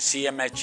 CMH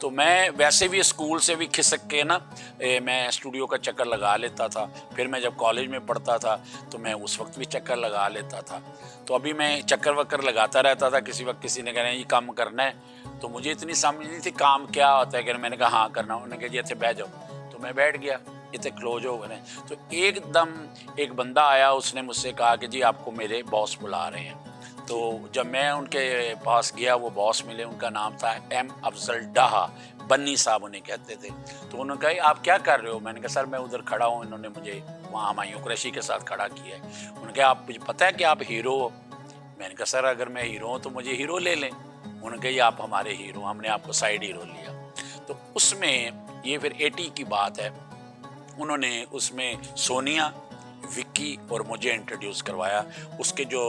تو میں ویسے بھی اسکول سے بھی کھسک کے نا میں اسٹوڈیو کا چکر لگا لیتا تھا. پھر میں جب کالج میں پڑھتا تھا تو میں اس وقت بھی چکر لگا لیتا تھا. تو ابھی میں چکر وکر لگاتا رہتا تھا. کسی وقت کسی نے کہنا یہ کام کرنا ہے, تو مجھے اتنی سمجھ نہیں تھی کام کیا ہوتا ہے. کہ میں نے کہا ہاں کرنا. انہوں نے کہا جی اتنے بیٹھ جاؤ. تو میں بیٹھ گیا, اتنے کلوز ہو گئے. تو ایک دم ایک بندہ آیا, اس نے مجھ سے کہا کہ جی آپ کو میرے باس بلا رہے ہیں. تو جب میں ان کے پاس گیا, وہ باس ملے, ان کا نام تھا ایم افضل ڈاہا, بنی صاحب انہیں کہتے تھے. تو انہوں نے کہا آپ کیا کر رہے ہو؟ میں نے کہا سر میں ادھر کھڑا ہوں, انہوں نے مجھے وہاں ہمایوں قریشی کے ساتھ کھڑا کیا ہے. انہوں نے کہا آپ مجھے پتہ ہے کہ آپ ہیرو ہو؟ میں نے کہا سر اگر میں ہیرو ہوں تو مجھے ہیرو لے لیں. انہوں نے کہا یہ آپ ہمارے ہیرو, ہم نے آپ کو سائیڈ ہیرو لیا. تو اس میں یہ پھر 80 کی بات ہے, انہوں نے اس میں سونیا, وکی اور مجھے انٹروڈیوس کروایا. اس کے جو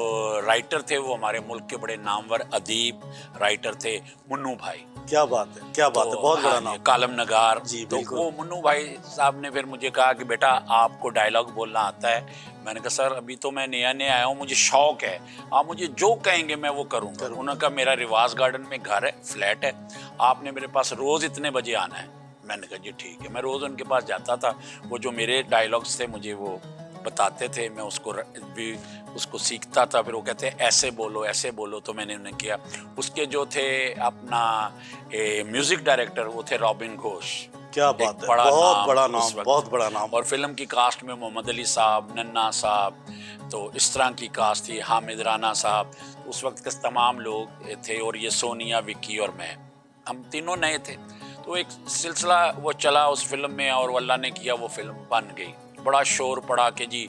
رائٹر تھے وہ ہمارے ملک کے بڑے نامور ادیب رائٹر تھے, منو بھائی. کیا بات ہے, کیا بات ہے, بہت بڑا نام. کالم نگار. جی تو بالکل. وہ منو بھائی صاحب نے پھر مجھے کہا کہ بیٹا آپ کو ڈائلاگ بولنا آتا ہے؟ میں نے کہا سر ابھی تو میں نیا آیا ہوں, مجھے شوق ہے, آپ مجھے جو کہیں گے میں وہ کروں گا. انہوں نے کہا میرا رواس گارڈن میں گھر ہے, فلیٹ ہے, آپ نے میرے پاس روز اتنے بجے آنا ہے. میں نے کہا جی ٹھیک ہے. میں روز ان کے پاس جاتا تھا, وہ جو میرے ڈائلاگس تھے مجھے وہ بتاتے تھے, میں اس کو بھی اس کو سیکھتا تھا. پھر وہ کہتے ہیں ایسے بولو ایسے بولو, تو میں نے انہیں کیا. اس کے جو تھے اپنا میوزک ڈائریکٹر وہ تھے رابن گھوش. کیا بات ہے, بہت بڑا نام, بہت بڑا نام. اور فلم کی کاسٹ میں محمد علی صاحب, ننا صاحب, تو اس طرح کی کاسٹ تھی, حامد رانا صاحب, اس وقت کے تمام لوگ تھے. اور یہ سونیا, وکی اور میں, ہم تینوں نئے تھے. تو ایک سلسلہ وہ چلا اس فلم میں, اور وہ اللہ نے کیا وہ فلم بن گئی. بڑا شور پڑا کہ جی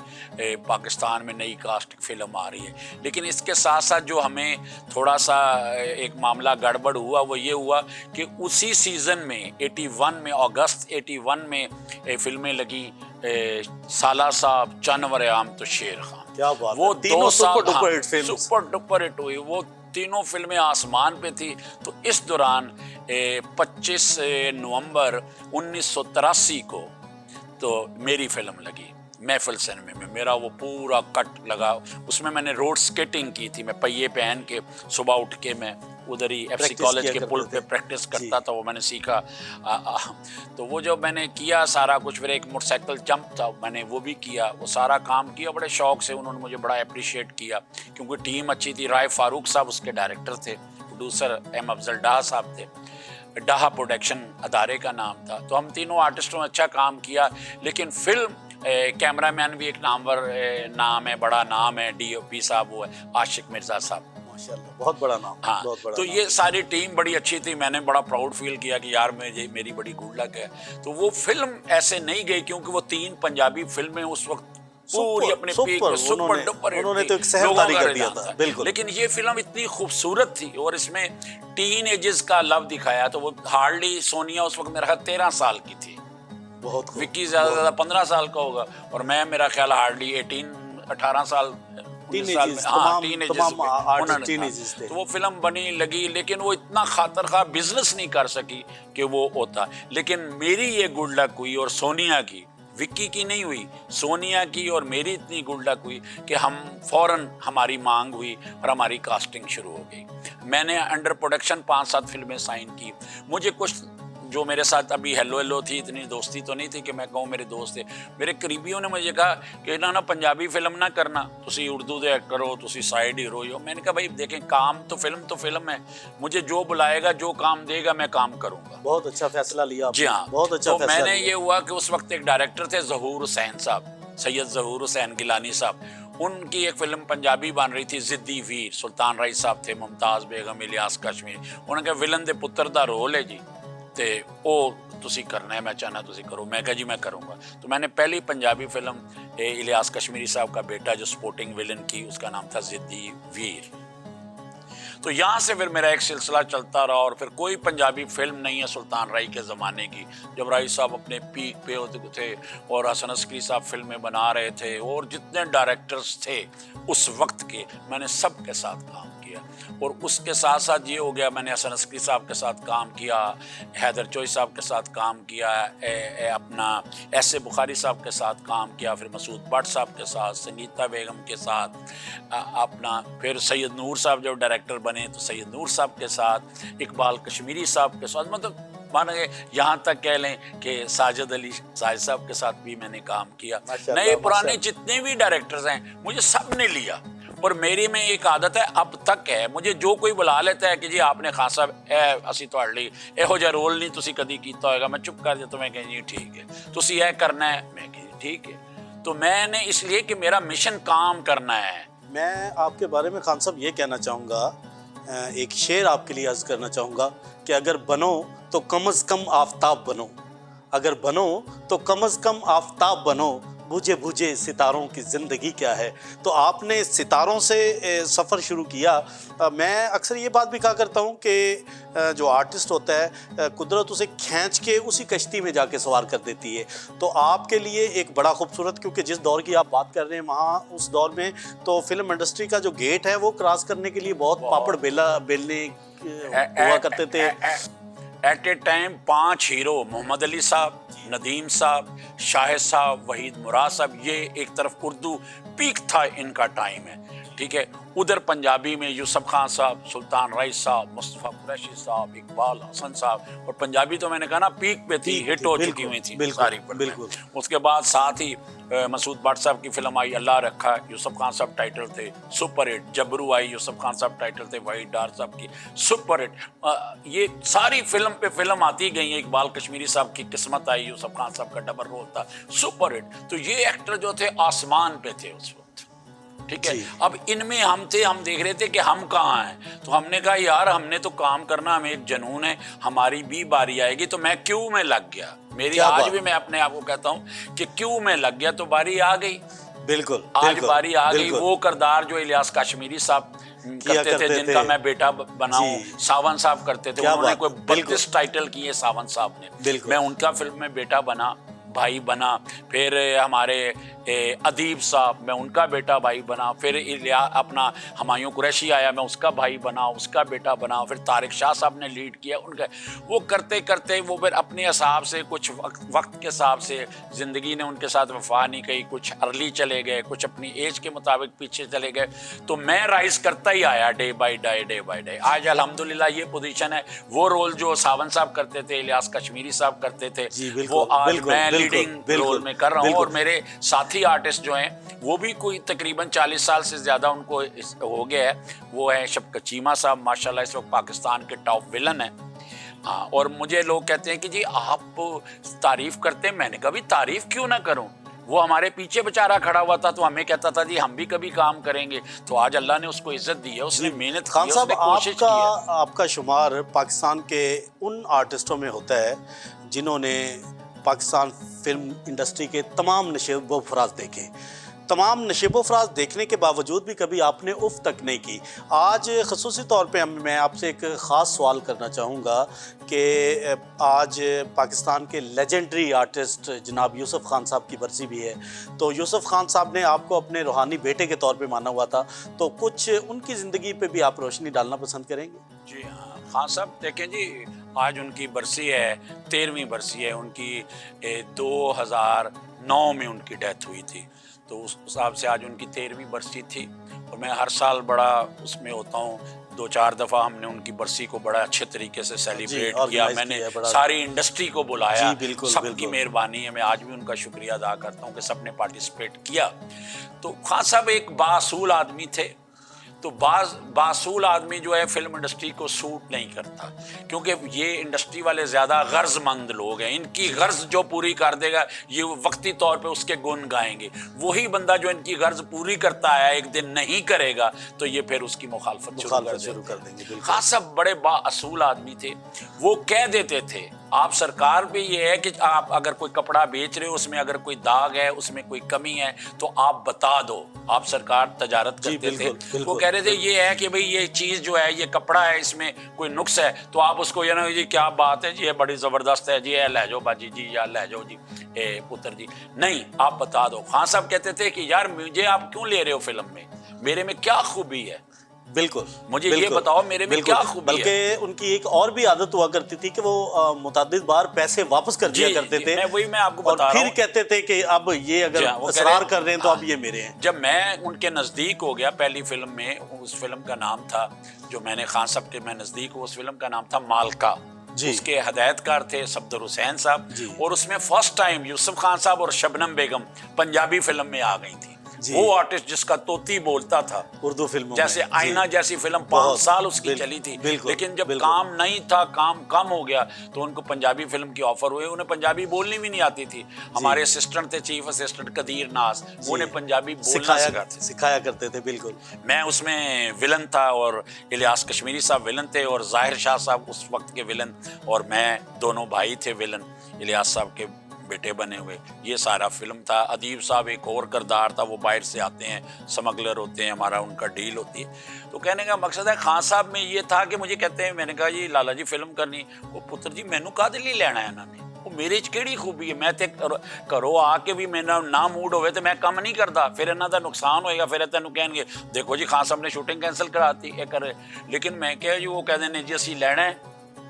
پاکستان میں نئی کاسٹ فلم آ رہی ہے. لیکن اس کے ساتھ ساتھ جو ہمیں تھوڑا سا ایک معاملہ گڑبڑ ہوا وہ یہ ہوا کہ اسی سیزن میں 81 میں, اگست 81 میں فلمیں لگی سالہ صاحب, جانور عام تو شیر خان. کیا بات ہے, وہ تینوں super duper hit film, super duper hit ہوئی. وہ تینوں فلمیں آسمان پہ تھی. تو اس دوران 25 نومبر 1983 کو تو میری فلم لگی محفل سینما میں. میرا وہ پورا کٹ لگا. اس میں نے روڈ سکیٹنگ کی تھی. میں پہیے پہن کے صبح اٹھ کے میں ادھر ہی ایف سی کالج کے پل پہ پریکٹس کرتا تھا. وہ میں نے سیکھا. تو وہ جو میں نے کیا سارا کچھ, پھر ایک موٹر سائیکل جمپ تھا میں نے وہ بھی کیا. وہ سارا کام کیا بڑے شوق سے. انہوں نے مجھے بڑا اپریشیٹ کیا کیونکہ ٹیم اچھی تھی. رائے فاروق صاحب اس کے ڈائریکٹر تھے, پروڈیوسر ایم افضل ڈاہا صاحب تھے. ڈاہا پروڈکشن ادارے کا نام تھا. تو ہم تینوں آرٹسٹوں نے اچھا کام کیا. لیکن فلم کیمرہ مین بھی ایک نامور نام ہے, بڑا نام ہے, ڈی او پی صاحب وہ ہے عاشق مرزا صاحب. ماشاءاللہ, بہت بڑا نام. ہاں, بہت بڑا تو نام. یہ ساری ٹیم بڑی اچھی تھی. میں نے بڑا پراؤڈ فیل کیا کہ یار میری بڑی گڈ لک ہے. تو وہ فلم ایسے نہیں گئی کیونکہ وہ 3 پنجابی فلمیں اس وقت پوری اپنے پیک میں سپر ڈپر, انہوں نے تو ایک سحر طاری کر دیا تھا. بالکل. لیکن یہ فلم اتنی خوبصورت تھی اور اس میں ٹین ایجز کا لو دکھایا. تو وہ ہارڈلی سونیا اس وقت میرا خیال 13 سال کی تھی, بہت وکی زیادہ زیادہ 15 سال کا ہوگا, اور میں میرا خیال ہارڈلی 18 سال. تو وہ فلم بنی لگی. لیکن وہ اتنا خاطر خواہ بزنس نہیں کر سکی کہ وہ ہوتا. لیکن میری یہ گڈ لک ہوئی, اور سونیا کی, وکی کی نہیں ہوئی, سونیا کی اور میری اتنی گڈ لک ہوئی کہ ہم فوراً ہماری مانگ ہوئی اور ہماری کاسٹنگ شروع ہو گئی. میں نے انڈر پروڈکشن 5-7 فلمیں سائن کی. مجھے کچھ جو میرے ساتھ ابھی ہیلو تھی, اتنی دوستی تو نہیں تھی کہ میں کہوں میرے دوست تھے. میرے قریبیوں نے مجھے کہا کہ نا پنجابی فلم نہ کرنا, تسی اردو دے کرو, تسی سائیڈ ہیرو ہو. میں نے کہا بھائی دیکھیں کام تو فلم ہے, مجھے جو بلائے گا جو کام دے گا میں کام کروں گا. بہت اچھا فیصلہ لیا. جی ہاں, بہت اچھا تو فیصلہ. میں نے یہ ہوا کہ اس وقت ایک ڈائریکٹر تھے ظہور حسین صاحب, سید ظہور حسین گیلانی صاحب. ان کی ایک فلم پنجابی بن رہی تھی ضدی ویر, سلطان رائی صاحب تھے, ممتاز بیگم, الیاس کشمیری. انہوں نے کہا ولن دے پتر دا رول ہے جی, تے او تسی کرنا ہے, میں چاہنا تسی کرو. میں کہا جی میں کروں گا. تو میں نے پہلی پنجابی فلم الیاس کشمیری صاحب کا بیٹا جو سپورٹنگ ولن کی, اس کا نام تھا ضدی ویر. تو یہاں سے پھر میرا ایک سلسلہ چلتا رہا. اور پھر کوئی پنجابی فلم نہیں ہے سلطان رائی کے زمانے کی, جب رائی صاحب اپنے پیک پہ ہوتے تھے اور حسن عسکری صاحب فلمیں بنا رہے تھے, اور جتنے ڈائریکٹرز تھے اس وقت کے میں نے سب کے ساتھ کام کیا. اور اس کے ساتھ ساتھ یہ ہو گیا, میں نے حسن عسکری صاحب کے ساتھ کام کیا, حیدر چوئی صاحب کے ساتھ کام کیا, اپنا ایس اے بخاری صاحب کے ساتھ کام کیا, پھر مسعود بٹ صاحب کے ساتھ, سنگیتا بیگم کے ساتھ, اپنا پھر سید نور صاحب جب ڈائریکٹر بنے تو سید نور صاحب کے ساتھ, اقبال کشمیری صاحب کے ساتھ. مطلب مان گئے یہاں تک کہہ لیں کہ ساجد علی ساجد صاحب کے ساتھ بھی میں نے کام کیا. ماشاءاللہ، نئے پرانے ماشاءاللہ. جتنے بھی ڈائریکٹرز ہیں مجھے سب نے لیا. اور میری میں ایک عادت ہے اب تک ہے, مجھے جو کوئی بلا لیتا ہے کہ جی آپ نے خان صاحب اسی ਤੁਹਾਡੇ ਲਈ ਇਹੋ ਜਿਹਾ ਰੋਲ ਨਹੀਂ ਤੁਸੀਂ ਕਦੀ ਕੀਤਾ ਹੋਏਗਾ, ਮੈਂ ਚੁੱਪ ਕਰ ਜਾਂਦਾ تو میں کہیں جی ٹھیک ہے ਤੁਸੀਂ یہ کرنا ہے, میں کہیں ٹھیک ہے. تو میں نے اس لیے کہ میرا مشن کام کرنا ہے. میں آپ کے بارے میں خان صاحب یہ کہنا چاہوں گا, ایک شعر آپ کے لیے عرض کرنا چاہوں گا کہ اگر بنو تو کم از کم آفتاب بنو, اگر بنو تو کم از کم آفتاب بنو, بجھے بجھے ستاروں کی زندگی کیا ہے. تو آپ نے ستاروں سے سفر شروع کیا. میں اکثر یہ بات بھی کہا کرتا ہوں کہ جو آرٹسٹ ہوتا ہے قدرت اسے کھینچ کے اسی کشتی میں جا کے سوار کر دیتی ہے. تو آپ کے لیے ایک بڑا خوبصورت, کیونکہ جس دور کی آپ بات کر رہے ہیں وہاں اس دور میں تو فلم انڈسٹری کا جو گیٹ ہے وہ کراس کرنے کے لیے بہت پاپڑ بیلنے ہوا کرتے تھے. ایٹ اے ٹائم 5 ہیرو, محمد علی صاحب, ندیم صاحب, شاہد صاحب, وحید مراد صاحب, یہ ایک طرف اردو پیک تھا ان کا ٹائم ہے, ٹھیک ہے. ادھر پنجابی میں یوسف خان صاحب, سلطان رئیس صاحب, مصطفیٰ قریشی صاحب, اقبال حسن صاحب, اور پنجابی تو میں نے کہا نا پیک پہ تھی, ہٹ ہو چکی ہوئی تھی ساری فلمیں. اس کے بعد ساتھ ہی مسعود بٹ صاحب کی فلم آئی اللہ رکھا, یوسف خان صاحب ٹائٹل تھے, سپر ہٹ. جبرو آئی, یوسف خان صاحب ٹائٹل تھے, وحید ڈار صاحب کی, سپر ہٹ. یہ ساری فلم پہ فلم آتی گئی ہیں. اقبال کشمیری صاحب کی قسمت آئی, یوسف خان صاحب کا ڈبل رول تھا, سپر ہٹ. تو یہ ایکٹر جو تھے آسمان پہ تھے اس وقت, ٹھیک ہے. اب ان میں ہم تھے, ہم دیکھ رہے تھے کہ ہم کہاں ہیں. تو ہم نے کہا یار ہم نے تو کام کرنا, ہمیں ایک جنون ہے, ہماری بھی باری آئے گی. تو میں کیوں میں لگ گیا, میری آج بھی میں اپنے آپ کو کہتا ہوں کہ کیوں میں لگ گیا, تو باری آ گئی. بالکل آج باری آ گئی. وہ کردار جو الیاس کاشمیری صاحب کرتے تھے, جن کا میں بیٹا بناؤں, ساون صاحب کرتے تھے, انہوں نے کوئی 32 ٹائٹل کیے ساون صاحب نے, میں ان کا فلم میں بیٹا بنا, بھائی بنا. پھر ہمارے ادیب صاحب, میں ان کا بیٹا بھائی بنا. پھر اپنا ہمایوں قریشی آیا, میں اس کا بھائی بنا, اس کا بیٹا بنا. پھر طارق شاہ صاحب نے لیڈ کیا ان کا. وہ کرتے کرتے وہ پھر اپنے حساب سے کچھ وقت کے حساب سے زندگی نے ان کے ساتھ وفا نہیں کہی, کچھ ارلی چلے گئے, کچھ اپنی ایج کے مطابق پیچھے چلے گئے. تو میں رائز کرتا ہی آیا day by day, day by day. آج الحمدللہ یہ پوزیشن ہے. وہ رول جو ساون صاحب کرتے تھے, الیاس کشمیری صاحب کرتے تھے, وہ آج میں لیڈنگ رول میں کر رہا ہوں. اور میرے ساتھی آرٹسٹ جو ہیں وہ بھی کوئی تقریباً 40 سال سے زیادہ ان کو ہو گیا ہے. وہ ہیں شفقت چیمہ صاحب, ماشاءاللہ اس وقت پاکستان کے ٹاپ ویلن ہیں. ہاں, اور مجھے لوگ کہتے ہیں کہ جی آپ تعریف کرتے ہیں. میں نے کبھی تعریف کیوں نہ کروں, وہ ہمارے پیچھے بیچارہ کھڑا ہوا تھا تو ہمیں کہتا تھا جی ہم بھی کبھی کام کریں گے. تو آج اللہ نے اس کو عزت دی ہے, اس نے محنت کی ہے, اس نے کوشش کی ہے. آپ کا شمار پاکستان کے ان آرٹسٹوں میں ہوتا ہے جنہوں نے پاکستان فلم انڈسٹری کے تمام نشیب و فراز دیکھے. تمام نشیب و فراز دیکھنے کے باوجود بھی کبھی آپ نے اف تک نہیں کی. آج خصوصی طور پہ میں آپ سے ایک خاص سوال کرنا چاہوں گا کہ آج پاکستان کے لیجنڈری آرٹسٹ جناب یوسف خان صاحب کی برسی بھی ہے. تو یوسف خان صاحب نے آپ کو اپنے روحانی بیٹے کے طور پہ مانا ہوا تھا, تو کچھ ان کی زندگی پہ بھی آپ روشنی ڈالنا پسند کریں گے؟ جی ہاں, خان صاحب دیکھیں جی, آج ان کی برسی ہے, 13ویں برسی ہے ان کی. 2009 میں ان کی ڈیتھ ہوئی تھی, تو اس حساب سے آج ان کی 13ویں برسی تھی. اور میں ہر سال بڑا اس میں ہوتا ہوں, 2-4 دفعہ ہم نے ان کی برسی کو بڑا اچھے طریقے سے سیلیبریٹ کیا. میں نے ساری انڈسٹری کو بلایا, سب کی مہربانی ہے. میں آج بھی ان کا شکریہ ادا کرتا ہوں کہ سب نے پارٹیسپیٹ کیا. تو خان صاحب ایک بااصول آدمی تھے. تو بااصول آدمی جو ہے فلم انڈسٹری کو سوٹ نہیں کرتا, کیونکہ یہ انڈسٹری والے زیادہ غرض مند لوگ ہیں. ان کی غرض جو پوری کر دے گا یہ وقتی طور پہ اس کے گن گائیں گے. وہی بندہ جو ان کی غرض پوری کرتا ہے ایک دن نہیں کرے گا تو یہ پھر اس کی مخالفت شروع کر دیں گے. خاص سب بڑے بااصول آدمی تھے. وہ کہہ دیتے تھے آپ سرکار پہ یہ ہے کہ آپ اگر کوئی کپڑا بیچ رہے ہو, اس میں اگر کوئی داغ ہے, اس میں کوئی کمی ہے تو آپ بتا دو. آپ سرکار تجارت کرتے تھے, وہ کہہ رہے تھے یہ ہے کہ بھئی یہ چیز جو ہے, یہ کپڑا ہے, اس میں کوئی نقص ہے تو آپ اس کو یہ نا جی کیا بات ہے جی, یہ بڑی زبردست ہے جی, لے جاؤ باجی جی, یا لے جاؤ جی پتر جی, نہیں آپ بتا دو. خان صاحب کہتے تھے کہ یار مجھے آپ کیوں لے رہے ہو فلم میں, میرے میں کیا خوبی ہے, بالکل مجھے یہ بتاؤ میرے میں کیا خوبی ہے. بلکہ ان کی ایک اور بھی عادت ہوا کرتی تھی کہ وہ متعدد بار پیسے واپس کر دیا کرتے تھے, میں آپ کو بتا رہا ہوں, اور پھر کہتے تھے کہ اب یہ اگر اصرار کر رہے ہیں تو اب یہ میرے ہیں. جب میں ان کے نزدیک ہو گیا پہلی فلم میں, اس فلم کا نام تھا جو میں نے خان صاحب کے میں نزدیک ہوں, اس فلم کا نام تھا مالکا. جی۔ اس کے ہدایت کار تھے صفدر حسین صاحب، جی۔ اور اس میں فرسٹ ٹائم یوسف خان صاحب اور شبنم بیگم پنجابی فلم میں آ گئی تھی۔ جی۔ وہ آرٹسٹ جس کا طوطی بولتا تھا اردو فلموں جیسے میں، آئینہ جی۔ جیسی فلم بہت، 5 سال اس کی چلی تھی، بالکل، لیکن جب بالکل۔ کام نہیں تھا، کام کم ہو گیا تو ان کو پنجابی فلم کی آفر ہوئی۔ انہیں پنجابی بولنی بھی نہیں آتی تھی۔ ہمارے اسسٹنٹ تھے چیف اسسٹنٹ قدیر ناز، وہ انہیں پنجابی بولنا سکھاتے، سکھایا کرتے تھے، بالکل۔ میں اس میں ولن تھا اور الیاس کشمیری صاحب ولن تھے اور ظاہر شاہ صاحب اس وقت کے ولن، اور میں، دونوں بھائی تھے ولن، الیاس صاحب کے بیٹے بنے ہوئے۔ یہ سارا فلم تھا۔ ادیب صاحب ایک اور کردار تھا، وہ باہر سے آتے ہیں، سمگلر ہوتے ہیں، ہمارا ان کا ڈیل ہوتی ہے۔ تو کہنے کا مقصد ہے خان صاحب میں یہ تھا کہ مجھے کہتے ہیں، میں نے کہا جی لالا جی فلم کرنی، وہ پتر جی مینوں کا دلی لینا ہے انہوں نے، وہ میرے چ کیڑی خوبی ہے، میں تے کرو آ کے بھی میرا نہ موڈ ہوئے تو میں کم نہیں کرتا، پھر انہوں دا نقصان ہوئے گا، پھر تینوں کہیں گے دیکھو جی خان صاحب نے شوٹنگ کینسل کراتی ہے کرے۔ لیکن میں کہا جی وہ کہہ دیں جی اسی لینا ہے،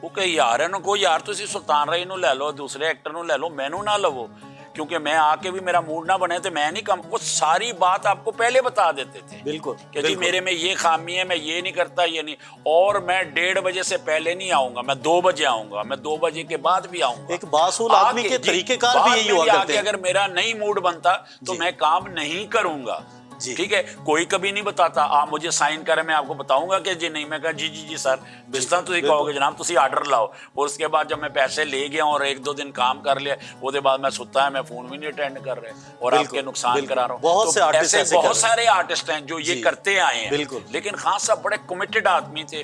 وہ کہ یار ہے کو یار تسی سلطان رائی نو لے لو، دوسرے ایکٹر نو لے لو، مینوں نہ لو، کیونکہ میں آ کے بھی میرا موڈ نہ بنے تو میں نہیں کم۔ وہ ساری بات آپ کو پہلے بتا دیتے تھے، بالکل کہ جی میرے میں یہ خامی ہے، میں یہ نہیں کرتا، یہ نہیں، اور میں 1:30 بجے سے پہلے نہیں آؤں گا، میں 2 بجے آؤں گا، میں 2 بجے کے بعد بھی آؤں گا۔ ایک باصول آدمی کے طریقہ کار بھی یہی ہوا کرتے ہیں۔ اگر میرا نہیں موڈ بنتا تو میں کام نہیں کروں گا، ٹھیک ہے۔ کوئی کبھی نہیں بتاتا آپ مجھے سائن کریں، میں آپ کو بتاؤں گا کہ جی نہیں، میں کہا جی جی جی سر، جس طرح تسی کہو گے جناب تسی آرڈر لاؤ، اور اس کے بعد جب میں پیسے لے گیا اور 1-2 دن کام کر لیا، وہ دے بعد میں ستا ہے، میں فون بھی نہیں اٹینڈ کر رہے اور آپ کے نقصان کرا رہا ہوں۔ بہت سے آرٹسٹ ایسے بہت سارے آرٹسٹ ہیں جو یہ کرتے آئے ہیں، لیکن خان صاحب بڑے کمیٹڈ آدمی تھے،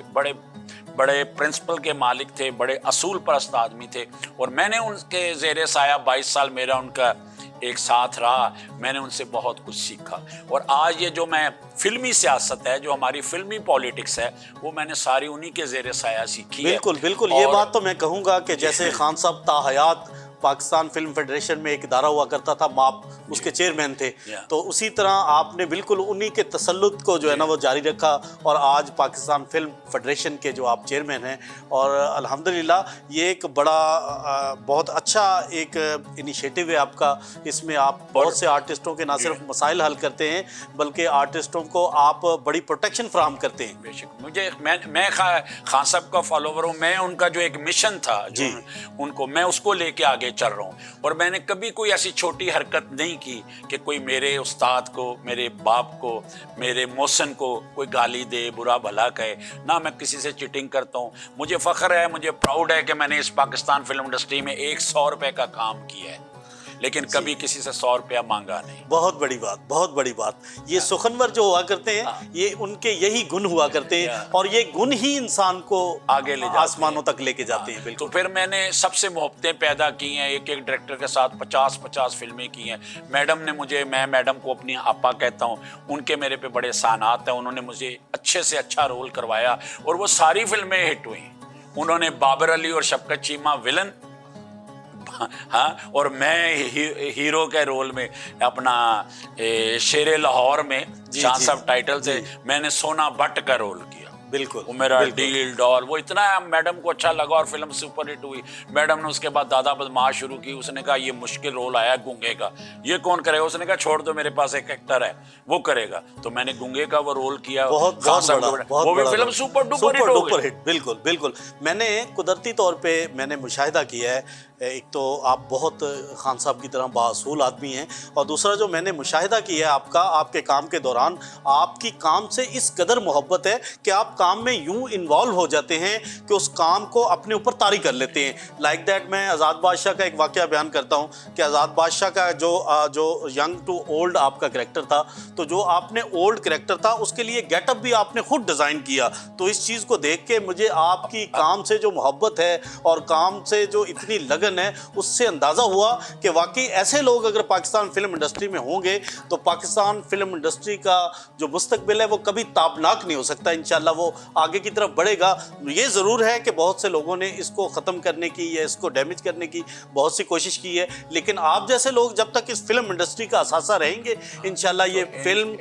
بڑے پرنسپل کے مالک تھے، بڑے اصول پرست آدمی تھے، اور میں نے ان کے زیر سایہ 22 سال میرا ان کا ایک ساتھ رہا، میں نے ان سے بہت کچھ سیکھا۔ اور آج یہ جو میں فلمی سیاست ہے، جو ہماری فلمی پولیٹکس ہے، وہ میں نے ساری انہی کے زیر سایہ سیکھی ہے۔ بالکل بالکل، یہ بات تو میں کہوں گا کہ جیسے خان صاحب تا حیات پاکستان فلم فیڈریشن میں ایک ادارہ ہوا کرتا تھا، ماپ اس کے چیئرمین تھے، تو اسی طرح آپ نے بالکل انہی کے تسلط کو جو ہے نا وہ جاری رکھا، اور آج پاکستان فلم فیڈریشن کے جو آپ چیئرمین ہیں، اور الحمدللہ یہ ایک بڑا بہت اچھا ایک انیشیٹو ہے آپ کا۔ اس میں آپ بہت سے آرٹسٹوں کے نہ صرف مسائل حل کرتے ہیں بلکہ آرٹسٹوں کو آپ بڑی پروٹیکشن فراہم کرتے ہیں۔ بے شک، مجھے میں خان صاحب کا فالوور ہوں، میں ان کا جو ایک مشن تھا ان کو، میں اس کو لے کے آگے چل رہا ہوں، اور میں نے کبھی کوئی ایسی چھوٹی حرکت نہیں کی کہ کوئی میرے استاد کو، میرے باپ کو، میرے محسن کو کوئی گالی دے، برا بھلا کہے، نہ میں کسی سے چیٹنگ کرتا ہوں۔ مجھے فخر ہے، مجھے پراؤڈ ہے کہ میں نے اس پاکستان فلم انڈسٹری میں 100 روپے کا کام کیا ہے، لیکن کبھی کسی سے 100 روپیہ مانگا نہیں۔ بہت بڑی بات، بہت بڑی بات۔ یہ سخنور جو ہوا کرتے ہیں، یہ ان کے یہی گن ہوا کرتے ہیں، اور یہ گن ہی انسان کو آگے لے جاتے ہیں، آسمانوں تک لے کے جاتے ہیں۔ تو بالکل۔ پھر میں نے سب سے محبتیں پیدا کی ہیں، ایک ڈائریکٹر کے ساتھ 50 فلمیں کی ہیں۔ میڈم نے مجھے، میں میڈم کو اپنی آپا کہتا ہوں، ان کے میرے پہ بڑے احسانات ہیں، انہوں نے مجھے اچھے سے اچھا رول کروایا، اور وہ ساری فلمیں ہٹ ہوئیں۔ انہوں نے بابر علی اور شفقت چیمہ ولن، ہاں، اور میں ہیرو کے رول میں اپنا شیر لاہور میں شاہ صاحب ٹائٹل سے میں نے سونا بٹ کا رول کیا۔ بالکل، وہ میرا ڈیل ڈال، وہ اتنا میڈم کو اچھا لگا، اور فلم سپر ہٹ ہوئی۔ میڈم نے اس کے بعد دادا بدماش شروع کی، اس نے کہا یہ مشکل رول آیا گونگے کا، یہ کون کرے گا؟ اس نے کہا چھوڑ دو، میرے پاس ایک ایکٹر ہے وہ کرے گا۔ تو میں نے گونگے کا وہ رول کیا، بہت بڑا، وہ بھی فلم سپر ڈوپر ہٹ۔ بالکل بالکل۔ میں نے قدرتی طور پہ میں نے مشاہدہ کیا ہے، ایک تو آپ بہت خان صاحب کی طرح باصول آدمی ہیں، اور دوسرا جو میں نے مشاہدہ کیا ہے آپ کے کام کے دوران، آپ کی کام سے اس قدر محبت ہے کہ آپ کام میں یوں انوالو ہو جاتے ہیں کہ اس کام کو اپنے اوپر طاری کر لیتے ہیں۔ لائک دیٹ میں آزاد بادشاہ کا ایک واقعہ بیان کرتا ہوں کہ آزاد بادشاہ کا جو ینگ ٹو اولڈ آپ کا کریکٹر تھا، تو جو آپ نے اولڈ کریکٹر تھا اس کے لیے گیٹ اپ بھی آپ نے خود ڈیزائن کیا۔ تو اس چیز کو دیکھ کے مجھے آپ کی کام سے جو محبت ہے اور کام سے جو اتنی لگن ہے، اس سے اندازہ ہوا کہ واقعی ایسے لوگ اگر پاکستان فلم انڈسٹری میں ہوں گے تو پاکستان فلم انڈسٹری کا جو مستقبل ہے وہ کبھی تابناک نہیں ہو سکتا۔ انشاءاللہ وہ آگے کی طرف بڑھے گا۔ یہ ضرور ہے کہ بہت سے لوگوں نے اس کو ختم کرنے کی یا اس کو ڈیمیج کرنے کی بہت سی کوشش کی ہے، لیکن آپ جیسے لوگ جب تک اس فلم انڈسٹری کا اثاثہ رہیں گے، انشاءاللہ یہ فلم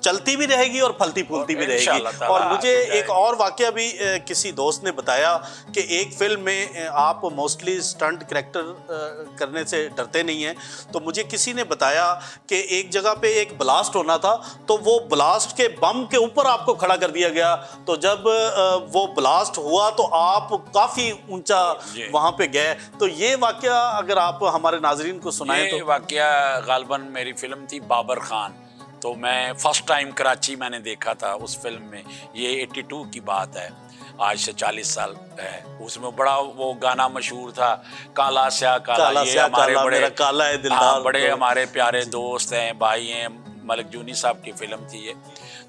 چلتی بھی رہے گی اور پھلتی پھولتی بھی رہے گی. انشاءاللہ تعالیٰ اور مجھے آگے جائے ایک گی. اور واقعہ بھی کسی دوست نے بتایا کہ ایک فلم میں آپ موسٹلی سٹنٹ کریکٹر کرنے سے ڈرتے نہیں ہیں. تو مجھے کسی نے بتایا کہ ایک جگہ پہ ایک بلاسٹ ہونا تھا تو وہ بلاسٹ کے بم کے اوپر آپ کو کھڑا کر دیا گیا. تو جب وہ بلاسٹ ہوا تو آپ کافی اونچا وہاں پہ گئے. تو یہ واقعہ اگر آپ ہمارے ناظرین کو سنائیں تو. یہ واقعہ غالباً میری فلم تھی بابر خان. تو میں فرسٹ ٹائم کراچی میں نے دیکھا تھا اس فلم میں. یہ 82 کی بات ہے, آج سے 40 سال ہے. اس میں بڑا وہ گانا مشہور تھا, کالا سیاہ کالا. یہ ہمارے بڑے کالا ہے دلدار, بڑے ہمارے پیارے دوست ہیں, بھائی ہیں, ملک جونی صاحب کی فلم تھی یہ.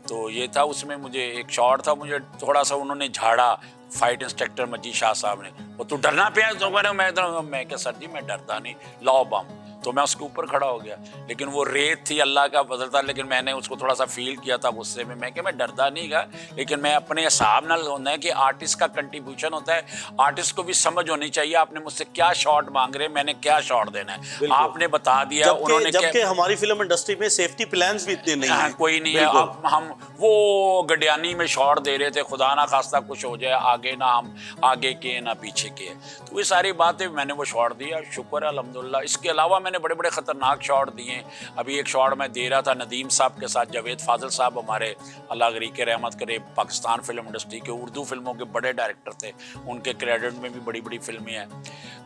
تو یہ تھا, اس میں مجھے ایک شاٹ تھا, مجھے تھوڑا سا انہوں نے جھاڑا, فائٹ انسٹرکٹر مجید شاہ صاحب نے. وہ تو ڈرنا پیا, تو میں کہ سر جی میں ڈرتا نہیں, لاؤ بم. تو میں اس کے اوپر کھڑا ہو گیا, لیکن وہ ریت تھی, اللہ کا فضل تھا, لیکن میں نے اس کو تھوڑا سا فیل کیا تھا غصے میں. میں کہ میں ڈرتا نہیں گا, لیکن میں اپنے حساب نہ ہونا ہے کہ آرٹسٹ کا کنٹریبیوشن ہوتا ہے. آرٹسٹ کو بھی سمجھ ہونی چاہیے آپ نے مجھ سے کیا شاٹ مانگ رہے, میں نے کیا شاٹ دینا ہے. آپ نے بتا دیا, انہوں نے جبکہ ہماری فلم انڈسٹری میں سیفٹی پلانز بھی اتنے نہیں ہیں, کوئی نہیں ہے. اب ہم وہ گڈیانی میں شاٹ دے رہے تھے, خدا نہ خواستہ کچھ ہو جائے, آگے نہ ہم آگے کے نہ پیچھے کے. تو یہ ساری باتیں میں نے وہ شاٹ دیا, شکر ہے الحمدللہ. اس کے علاوہ میں نے بڑے بڑے خطرناک شاٹ دیے ہیں. ابھی ایک شاٹ میں دے رہا تھا ندیم صاحب کے ساتھ, جاوید فاضل صاحب ہمارے اللہ غریق رحمت کرے, پاکستان فلم انڈسٹری کے اردو فلموں کے بڑے ڈائریکٹر تھے, ان کے کریڈٹ میں بھی بڑی بڑی فلمیں ہیں.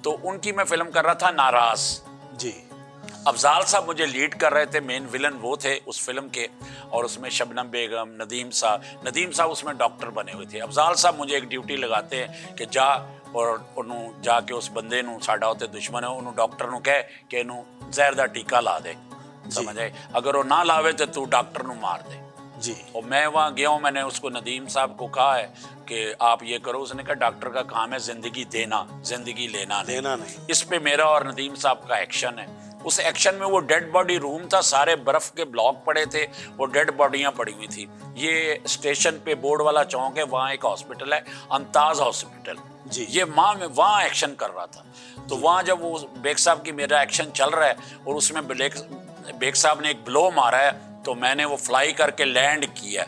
تو ان کی میں فلم کر رہا تھا ناراض. جی, افضال صاحب مجھے لیڈ کر رہے تھے, مین ویلن وہ تھے اس فلم کے, اور اس میں شبنم بیگم, ندیم صاحب اس میں ڈاکٹر بنے ہوئے تھے. افضال صاحب مجھے ایک ڈیوٹی لگاتے ہیں کہ جا اور انہوں جا کے اس بندے نوں, ساڈا ہوتے دشمن ہے, انہوں ڈاکٹر نوں کہے کہ انہوں زہر دا ٹیکا لا دے. سمجھ آئے, اگر وہ نہ لاوے تو ڈاکٹر نوں مار دے. جی, اور میں وہاں گیا ہوں, میں نے اس کو ندیم صاحب کو کہا ہے کہ آپ یہ کرو. اس نے کہا ڈاکٹر کا کام ہے زندگی دینا, زندگی لینا نہیں. اس پہ میرا اور ندیم صاحب کا ایکشن ہے. اس ایکشن میں وہ ڈیڈ باڈی روم تھا, سارے برف کے بلاک پڑے تھے, وہ ڈیڈ باڈیاں پڑی ہوئی تھی. یہ اسٹیشن پہ بورڈ والا چوک ہے, وہاں ایک ہاسپٹل ہے انتاز ہاسپٹل. جی, یہ ماں میں وہاں ایکشن کر رہا تھا. تو وہاں جب وہ بیگ صاحب کی میرا ایکشن چل رہا ہے, اور اس میں بیگ صاحب نے ایک بلو مارا ہے, تو میں نے وہ فلائی کر کے لینڈ کیا.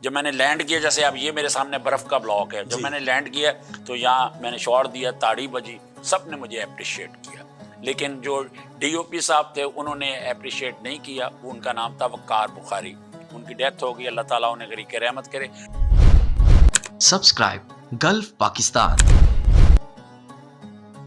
جب میں نے لینڈ کیا, جیسے اب یہ میرے سامنے برف کا بلاک ہے, جب میں نے لینڈ کیا تو یہاں میں نے شاٹ دیا, تاڑی بجی, سب نے مجھے اپریشیٹ کیا. لیکن جو ڈی او پی صاحب تھے انہوں نے اپریشیٹ نہیں کیا. ان کا نام تھا وقار بخاری, ان کی ڈیتھ ہو گئی, اللہ تعالیٰ انہیں غریق رحمت کرے. Subscribe golf Pakistan.